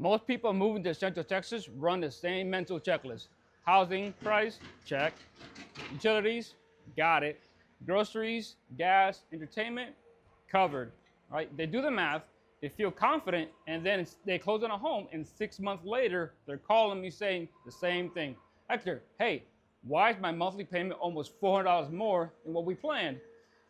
Most people moving to Central Texas run the same mental checklist. Housing price, check. Utilities, got it. Groceries, gas, entertainment, covered, right? They do the math, they feel confident, and then they close on a home, and 6 months later, they're calling me saying the same thing. Hector, hey, why is my monthly payment almost $400 more than what we planned?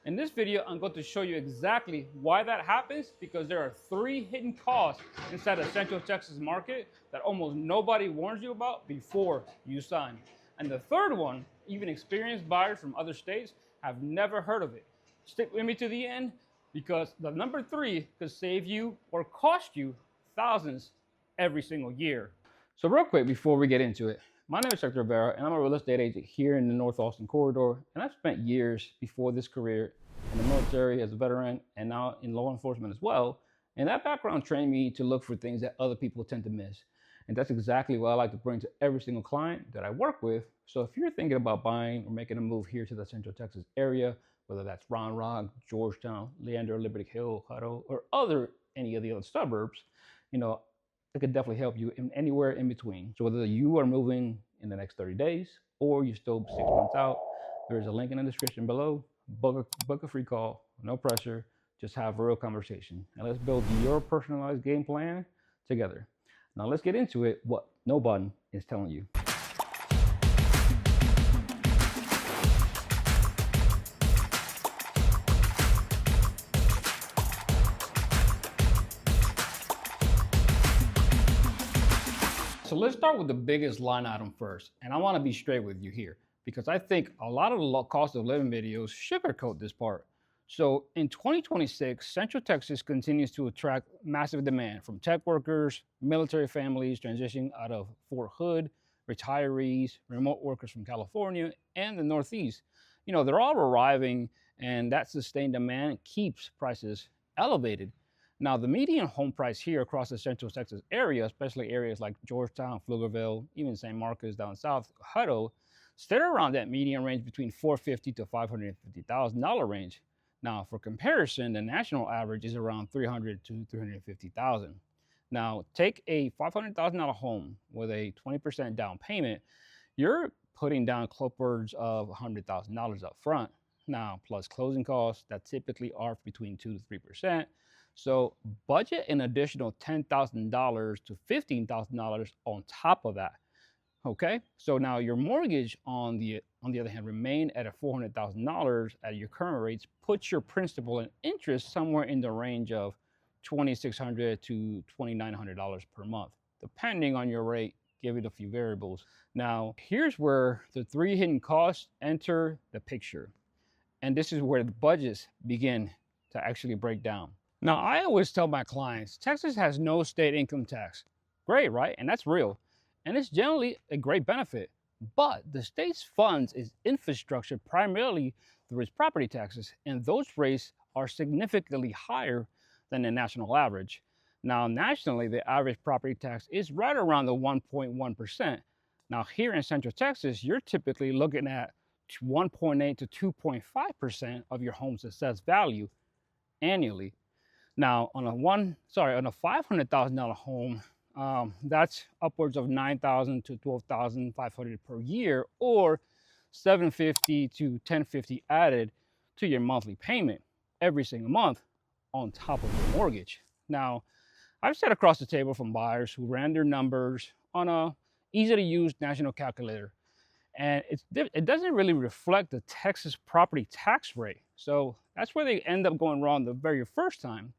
In this video, I'm going to show you exactly why that happens, because there are 3 hidden costs inside the Central Texas market that almost nobody warns you about before you sign. And the third one, even experienced buyers from other states have never heard of it. Stick with me to the end, because the number 3 could save you or cost you thousands every single year. So real quick before we get into it, my name is Hector Rivera, and I'm a real estate agent here in the North Austin corridor. And I've spent years before this career in the military as a veteran and now in law enforcement as well. And that background trained me to look for things that other people tend to miss. And that's exactly what I like to bring to every single client that I work with. So if you're thinking about buying or making a move here to the Central Texas area, whether that's Round Rock, Georgetown, Leander, Liberty Hill, Hutto, or any of the other suburbs, it could definitely help you in anywhere in between. So whether you are moving in the next 30 days or you're still 6 months out, there's a link in the description below. Book a free call, no pressure, just have a real conversation. And let's build your personalized game plan together. Now let's get into it, what nobody is telling you. So let's start with the biggest line item first. And I want to be straight with you here, because I think a lot of the cost of living videos sugarcoat this part. So in 2026, Central Texas continues to attract massive demand from tech workers, military families transitioning out of Fort Hood, retirees, remote workers from California, and the Northeast. They're all arriving, and that sustained demand keeps prices elevated. Now, the median home price here across the Central Texas area, especially areas like Georgetown, Pflugerville, even San Marcos down south, Hutto, stay around that median range between $450,000 to $550,000 range. Now, for comparison, the national average is around $300,000 to $350,000. Now, take a $500,000 home with a 20% down payment, you're putting down upwards of $100,000 up front. Now, plus closing costs that typically are between 2 to 3%. So budget an additional $10,000 to $15,000 on top of that. Okay, so now your mortgage on the other hand remain at a $400,000 at your current rates, puts your principal and interest somewhere in the range of $2,600 to $2,900 per month, depending on your rate, give it a few variables. Now, here's where the 3 hidden costs enter the picture. And this is where the budgets begin to actually break down. Now, I always tell my clients, Texas has no state income tax. Great, right? And that's real. And it's generally a great benefit. But the state's funds its infrastructure primarily through its property taxes, and those rates are significantly higher than the national average. Now, nationally, the average property tax is right around the 1.1%. Now, here in Central Texas, you're typically looking at 1.8 to 2.5% of your home's assessed value annually. Now, on a $500,000 home, that's upwards of $9,000 to $12,500 per year, or $750 to $1,050 added to your monthly payment every single month on top of your mortgage. Now, I've sat across the table from buyers who ran their numbers on a easy to use national calculator, and it doesn't really reflect the Texas property tax rate. So that's where they end up going wrong the very first time.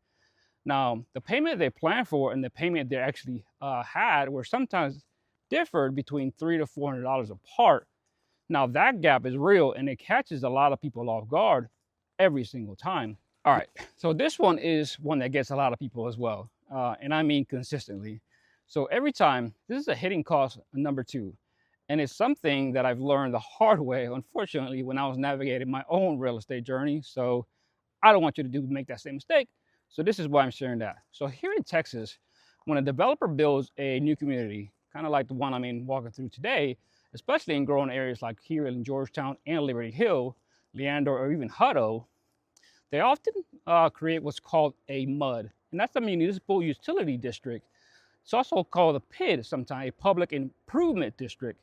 Now, the payment they planned for and the payment they actually had were sometimes differed between $300 to $400 apart. Now, that gap is real, and it catches a lot of people off guard every single time. All right, so this one is one that gets a lot of people as well, and I mean consistently. So every time, this is a hidden cost number 2, and it's something that I've learned the hard way, unfortunately, when I was navigating my own real estate journey. So I don't want you to make that same mistake. So this is why I'm sharing that. So here in Texas, when a developer builds a new community, kind of like the one I'm walking through today, especially in growing areas like here in Georgetown and Liberty Hill, Leander, or even Hutto, they often create what's called a MUD, and that's the municipal utility district. It's also called a PID, sometimes a public improvement district.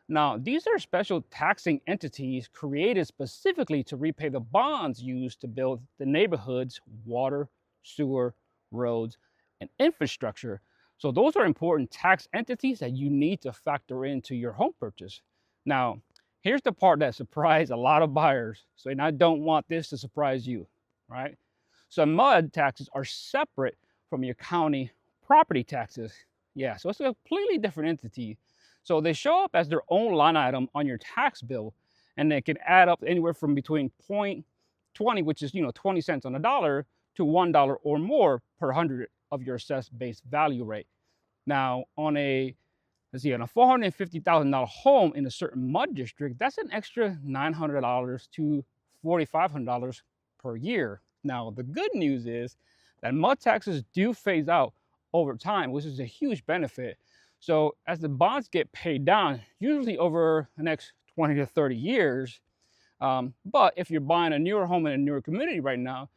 Now, these are special taxing entities created specifically to repay the bonds used to build the neighborhood's water, sewer, roads, and infrastructure. So those are important tax entities that you need to factor into your home purchase. Now, here's the part that surprised a lot of buyers. So, and I don't want this to surprise you, right? So MUD taxes are separate from your county property taxes. Yeah, so it's a completely different entity. So they show up as their own line item on your tax bill, and they can add up anywhere from between 0.20, which is 20 cents on a dollar, to $1 or more per hundred of your assessed base value rate. Now, on a $450,000 home in a certain MUD district, that's an extra $900 to $4,500 per year. Now, the good news is that MUD taxes do phase out over time, which is a huge benefit. So as the bonds get paid down, usually over the next 20 to 30 years, but if you're buying a newer home in a newer community right now,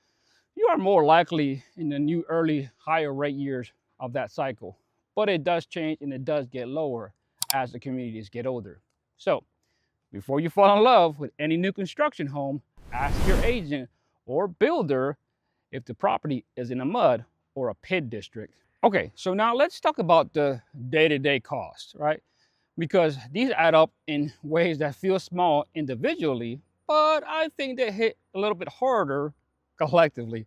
you are more likely in the new early higher rate years of that cycle. But it does change and it does get lower as the communities get older. So before you fall in love with any new construction home, ask your agent or builder if the property is in a MUD or a PID district. Okay, so now let's talk about the day-to-day costs, right? Because these add up in ways that feel small individually, but I think they hit a little bit harder collectively.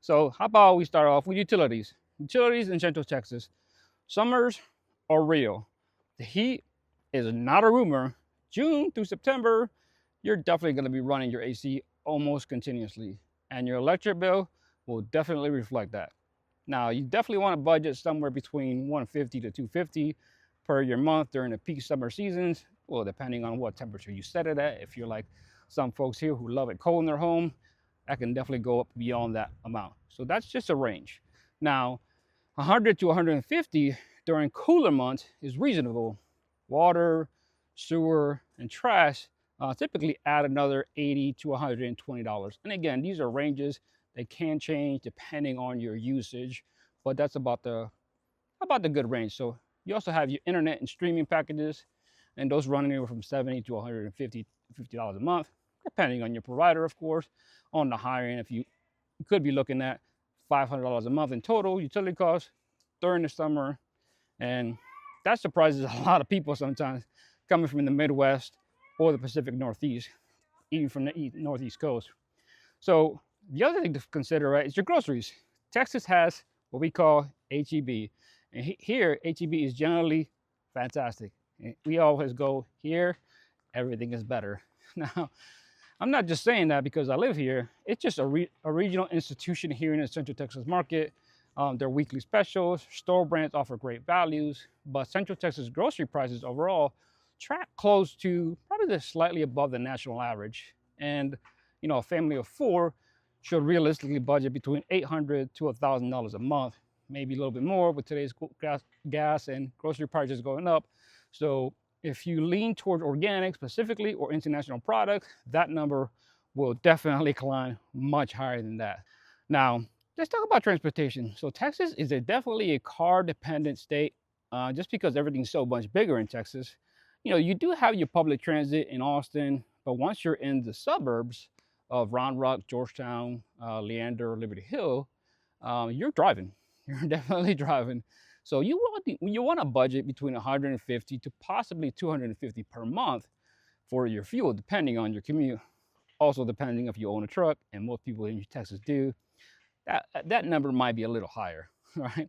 So how about we start off with utilities? Utilities in Central Texas. Summers are real. The heat is not a rumor. June through September, you're definitely going to be running your AC almost continuously, and your electric bill will definitely reflect that. Now, you definitely want to budget somewhere between $150 to $250 per your month during the peak summer seasons. Well, depending on what temperature you set it at. If you're like some folks here who love it cold in their home, that can definitely go up beyond that amount. So that's just a range. Now, 100 to 150 during cooler months is reasonable. Water, sewer, and trash typically add another $80 to $120. And again, these are ranges. They can change depending on your usage, but that's about the good range. So you also have your internet and streaming packages, and those run anywhere from $70 to $150 a month, depending on your provider, of course. On the higher end, if you could be looking at $500 a month in total utility costs during the summer, and that surprises a lot of people sometimes coming from the Midwest or the Pacific Northeast, even from the Northeast coast. So the other thing to consider, right, is your groceries. Texas has what we call HEB, and here HEB is generally fantastic. We always go here, everything is better. Now, I'm not just saying that because I live here. It's just a regional institution here in the Central Texas market. Their weekly specials, store brands offer great values, but Central Texas grocery prices overall track close to probably just slightly above the national average. And a family of four should realistically budget between $800 to $1,000 a month, maybe a little bit more with today's gas and grocery prices going up. So if you lean toward organic specifically or international products, that number will definitely climb much higher than that. Now, let's talk about transportation. So Texas is definitely a car-dependent state, just because everything's so much bigger in Texas. You do have your public transit in Austin, but once you're in the suburbs of Round Rock, Georgetown, Leander, Liberty Hill, you're driving. You're definitely driving. So you want a budget between $150 to possibly $250 per month for your fuel, depending on your commute. Also, depending if you own a truck, and most people in Texas do, that number might be a little higher, right?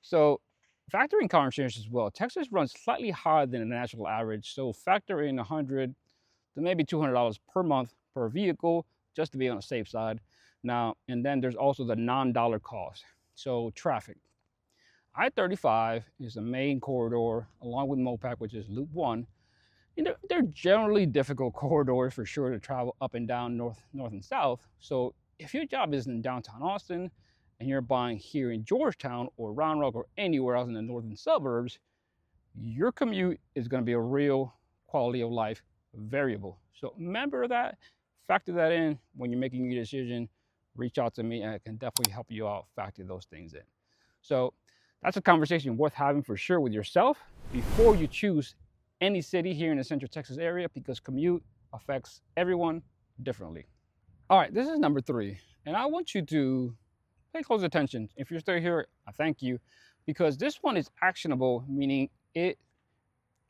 So factor in car insurance as well. Texas runs slightly higher than the national average, so factor in $100 to maybe $200 per month per vehicle, just to be on the safe side. Now, and then there's also the non-dollar cost. So traffic. I-35 is the main corridor, along with Mopac, which is Loop 1. They're generally difficult corridors for sure to travel up and down north and south. So if your job is in downtown Austin and you're buying here in Georgetown or Round Rock or anywhere else in the northern suburbs, your commute is going to be a real quality of life variable. So remember that, factor that in when you're making your decision. Reach out to me and I can definitely help you out factor those things in. So That's a conversation worth having for sure with yourself before you choose any city here in the Central Texas area, because commute affects everyone differently. All right, this is number 3, and I want you to pay close attention. If you're still here, I thank you, because this one is actionable, meaning it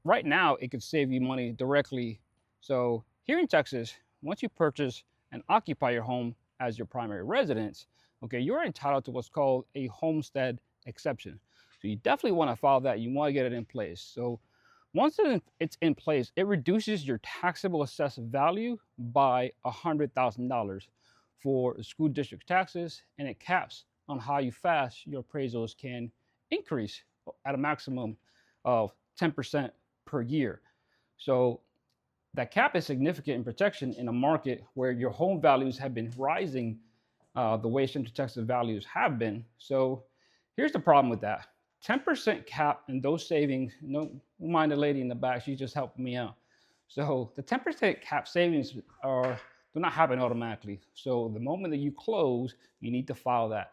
right now it could save you money directly. So here in Texas, once you purchase and occupy your home as your primary residence, okay, you're entitled to what's called a homestead exception. So you definitely want to file that. You want to get it in place. So once it's in place, it reduces your taxable assessed value by $100,000 for school district taxes, and it caps on how fast your appraisals can increase at a maximum of 10% per year. So that cap is significant in protection in a market where your home values have been rising the way Central Texas values have been. So here's the problem with that. 10% cap and those savings, no mind the lady in the back, she's just helping me out. So the 10% cap savings do not happen automatically. So the moment that you close, you need to file that.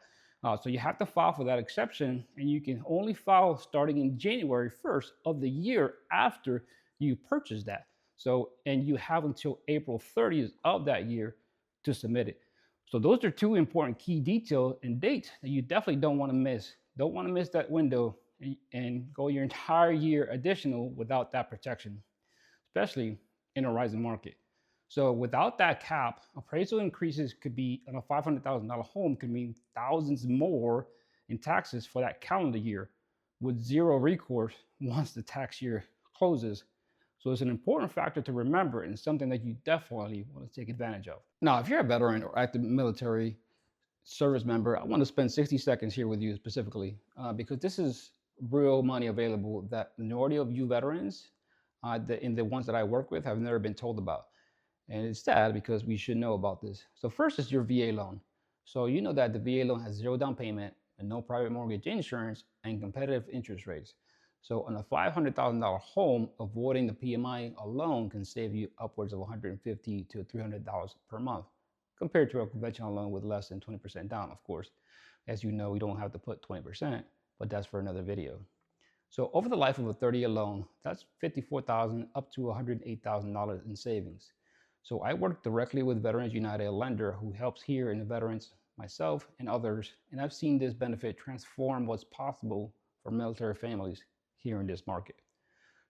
So you have to file for that exception, and you can only file starting in January 1st of the year after you purchase that. So, and you have until April 30th of that year to submit it. So those are 2 important key details and dates that you definitely don't want to miss. Don't want to miss that window and go your entire year additional without that protection, especially in a rising market. So without that cap, appraisal increases could be on a $500,000 home could mean thousands more in taxes for that calendar year with zero recourse once the tax year closes. So it's an important factor to remember and something that you definitely want to take advantage of. Now, if you're a veteran or active military service member, I want to spend 60 seconds here with you specifically because this is real money available that the majority of you veterans, in the ones that I work with, have never been told about. And it's sad because we should know about this. So first is your VA loan. So you know that the VA loan has 0 down payment and no private mortgage insurance and competitive interest rates. So on a $500,000 home, avoiding the PMI alone can save you upwards of $150 to $300 per month, compared to a conventional loan with less than 20% down, of course. As you know, we don't have to put 20%, but that's for another video. So over the life of a 30-year loan, that's $54,000 up to $108,000 in savings. So I work directly with Veterans United, a lender who helps here in the veterans, myself and others, and I've seen this benefit transform what's possible for military families here in this market.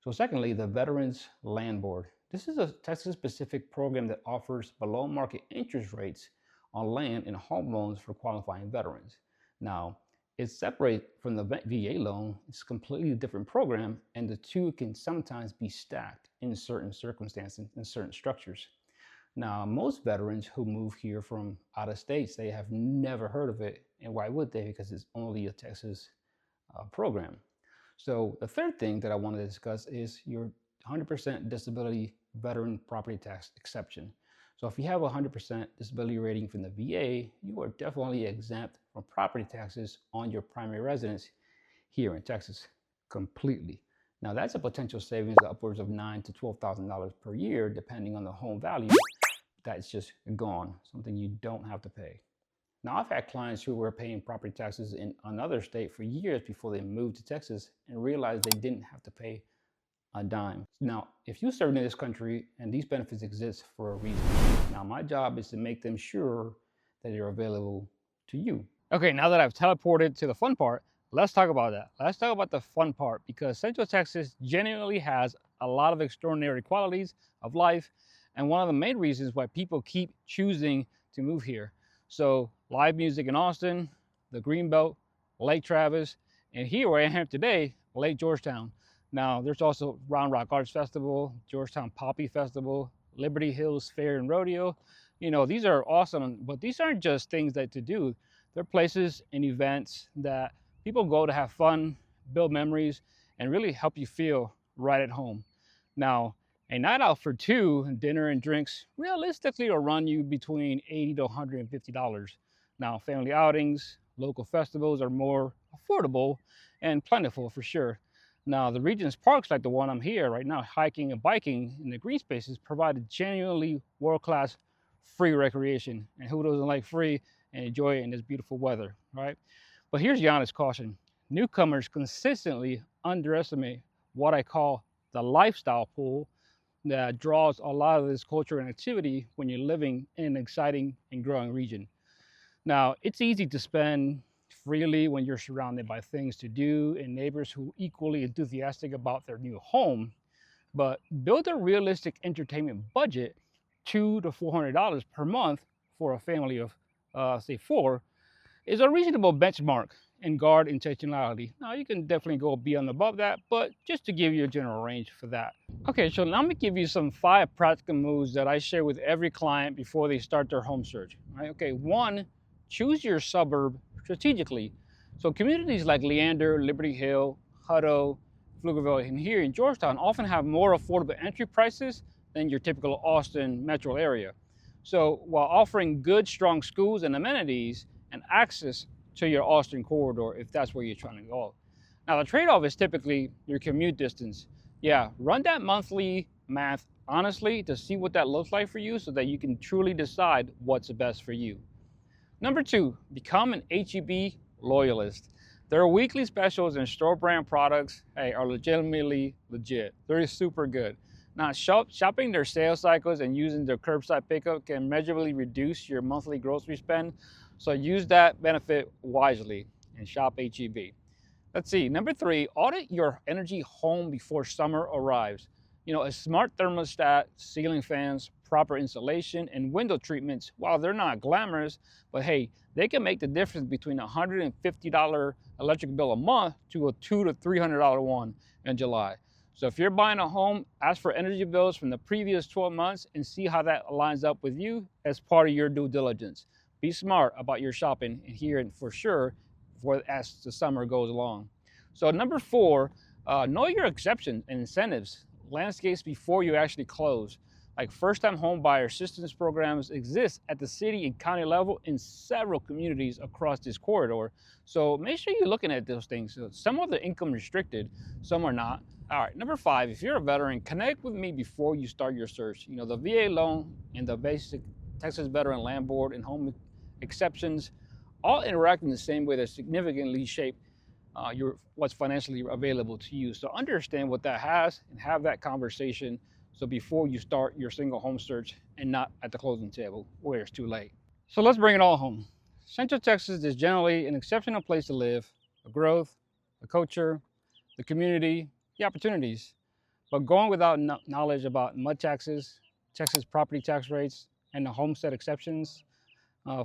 So secondly, the Veterans Land Board. This is a Texas-specific program that offers below-market interest rates on land and home loans for qualifying veterans. Now, it's separate from the VA loan. It's a completely different program, and the 2 can sometimes be stacked in certain circumstances and certain structures. Now, most veterans who move here from out of states, they have never heard of it. And why would they? Because it's only a Texas program. So the third thing that I want to discuss is your 100% disability veteran property tax exception. So if you have a 100% disability rating from the VA, you are definitely exempt from property taxes on your primary residence here in Texas completely. Now that's a potential savings of upwards of $9,000 to $12,000 per year, depending on the home value. That's just gone, something you don't have to pay. Now, I've had clients who were paying property taxes in another state for years before they moved to Texas and realized they didn't have to pay a dime. Now, if you serve in this country and these benefits exist for a reason, now my job is to make them sure that they're available to you. Okay, now that I've teleported to the fun part, let's talk about that. Let's talk about the fun part, because Central Texas genuinely has a lot of extraordinary qualities of life, and one of the main reasons why people keep choosing to move here. So live music in Austin, the Greenbelt, Lake Travis, and here where I am today, Lake Georgetown. Now there's also Round Rock Arts Festival, Georgetown Poppy Festival, Liberty Hills Fair and Rodeo. You know, these are awesome, but these aren't just things that to do. They're places and events that people go to have fun, build memories, and really help you feel right at home. Now, a night out for 2, dinner and drinks, realistically will run you between $80 to $150. Now, family outings, local festivals are more affordable and plentiful for sure. Now, the region's parks like the one I'm here right now, hiking and biking in the green spaces, provide a genuinely world-class free recreation. And who doesn't like free and enjoy it in this beautiful weather, right? But here's the honest caution. Newcomers consistently underestimate what I call the lifestyle pool that draws a lot of this culture and activity when you're living in an exciting and growing region. Now, it's easy to spend freely when you're surrounded by things to do and neighbors who are equally enthusiastic about their new home, but build a realistic entertainment budget, $200 to $400 per month for a family of, say, four, is a reasonable benchmark and guard intentionality. Now, you can definitely go beyond and above that, but just to give you a general range for that. Okay, so now I'm gonna give you some 5 practical moves that I share with every client before they start their home search. Right? Okay, 1, choose your suburb strategically. So communities like Leander, Liberty Hill, Hutto, Pflugerville, and here in Georgetown often have more affordable entry prices than your typical Austin metro area. So while offering good, strong schools and amenities and access to your Austin corridor, if that's where you're trying to go. Now, the trade-off is typically your commute distance. Yeah, run that monthly math honestly to see what that looks like for you so that you can truly decide what's the best for you. Number 2, become an HEB loyalist. Their weekly specials and store brand products, hey, are legitimately legit. They're super good. Now, shopping their sales cycles and using their curbside pickup can measurably reduce your monthly grocery spend. So use that benefit wisely and shop HEB. Let's see, number 3, audit your energy home before summer arrives. You know, a smart thermostat, ceiling fans, proper insulation, and window treatments, while they're not glamorous, but hey, they can make the difference between a $150 electric bill a month to a $200 to $300 one in July. So if you're buying a home, ask for energy bills from the previous 12 months and see how that lines up with you as part of your due diligence. Be smart about your shopping here for sure as the summer goes along. So number 4, know your exceptions and incentives, landscapes before you actually close. Like first-time home buyer assistance programs exist at the city and county level in several communities across this corridor. So make sure you're looking at those things. Some of the income restricted, some are not. All right, number 5, if you're a veteran, connect with me before you start your search. You know, the VA loan and the basic Texas Veteran Land Board and home exceptions all interact in the same way that significantly shape what's financially available to you. So understand what that has and have that conversation so before you start your single home search and not at the closing table where it's too late. So let's bring it all home. Central Texas is generally an exceptional place to live, the growth, the culture, the community, the opportunities. But going without knowledge about MUD taxes, Texas property tax rates, and the homestead exceptions,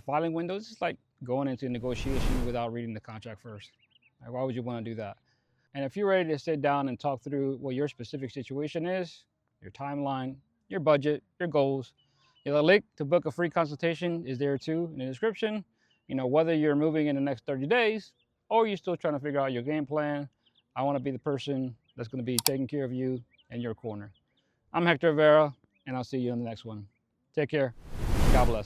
filing windows, it's like going into a negotiation without reading the contract first. Like, why would you want to do that? And if you're ready to sit down and talk through what your specific situation is, your timeline, your budget, your goals, the link to book a free consultation is there too in the description. You know, whether you're moving in the next 30 days or you're still trying to figure out your game plan, I want to be the person that's going to be taking care of you in your corner. I'm Hector Rivera, and I'll see you in the next one. Take care. God bless.